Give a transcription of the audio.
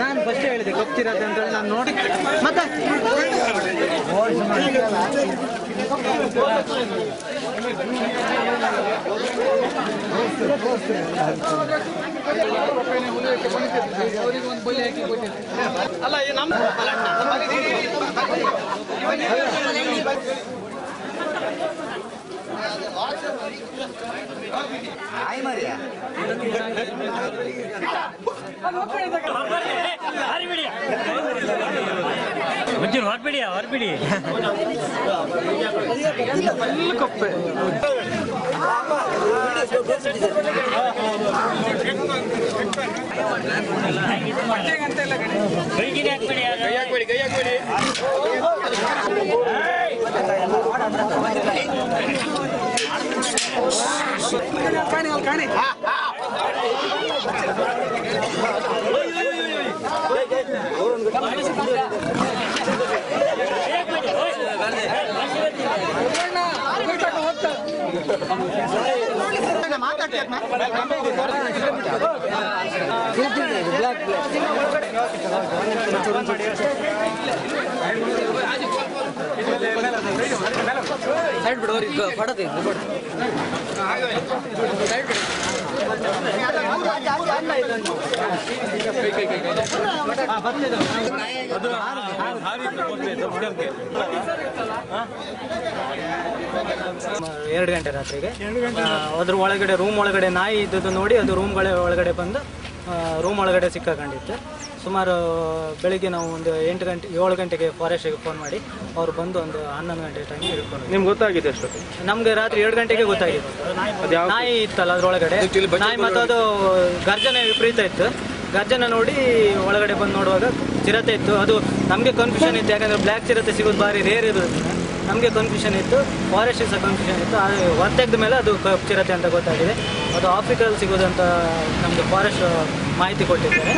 ನಾನು ಫಸ್ಟ್ ಹೇಳಿದೆ ಗೊತ್ತಿರತ್ತೆ ಅಂತ ನಾನು ನೋಡಿ ಮತ್ತೆ ಅಲ್ಲ ನಮ್ಮ Ay María. ಮುಂಚೆ ಹೊರಬಿಡಿ ಕೊಪ್ಪೆ ಕಾಣಿ ಸೈಡ್ ಬಿಡು ಪಡದೆ ಎರಡು ಗಂಟೆ ರಾತ್ರಿಗೆ ಅದ್ರ ಒಳಗಡೆ ರೂಮ್ ಒಳಗಡೆ ನಾಯಿ ಇದ್ದದ್ದು ನೋಡಿ ಅದು ಒಳಗಡೆ ಬಂದು ರೂಮ್ ಒಳಗಡೆ ಸಿಕ್ಕಾಕೊಂಡಿತ್ತು. ಸುಮಾರು ಬೆಳಿಗ್ಗೆ ನಾವು ಒಂದು 7 ಗಂಟೆಗೆ ಫಾರೆಸ್ಟಿಗೆ ಫೋನ್ ಮಾಡಿ ಅವ್ರು ಬಂದು ಒಂದು 11 ಗಂಟೆ ಟೈಮಿಗೆ ಹಿಡ್ಕೊಂಡು. ನಿಮ್ಗೆ ಗೊತ್ತಾಗಿದೆ ಅಷ್ಟು? ನಮ್ಗೆ ರಾತ್ರಿ 7 ಗಂಟೆಗೆ ಗೊತ್ತಾಗಿದೆ. ನಾಯಿ ಇತ್ತಲ್ಲ ಅದ್ರೊಳಗಡೆ ನಾಯಿ ಮತ್ತು ಅದು ಗರ್ಜನೆ ವಿಪರೀತ ಇತ್ತು. ಗರ್ಜನೆ ನೋಡಿ ಒಳಗಡೆ ಬಂದು ನೋಡುವಾಗ ಚಿರತೆ ಇತ್ತು. ಅದು ನಮಗೆ ಕನ್ಫ್ಯೂಷನ್ ಇತ್ತು, ಯಾಕಂದರೆ ಬ್ಲ್ಯಾಕ್ ಚಿರತೆ ಸಿಗೋದು ಭಾರಿ ರೇರ್ ಇರೋದ್ರಿಂದ ನಮಗೆ ಕನ್ಫ್ಯೂಷನ್ ಇತ್ತು, ಫಾರೆಸ್ಟಿಗೆ ಸಹ ಕನ್ಫ್ಯೂಷನ್ ಇತ್ತು. ಅದು ಹೊರತೆಗ್ದ ಮೇಲೆ ಅದು ಕಪ್ಪು ಚಿರತೆ ಅಂತ ಗೊತ್ತಾಗಿದೆ. ಅದು ಆಫ್ರಿಕಾದಲ್ಲಿ ಸಿಗೋದಂತ ನಮಗೆ ಫಾರೆಸ್ಟ್ ಮಾಹಿತಿ ಕೊಟ್ಟಿದ್ದಾರೆ.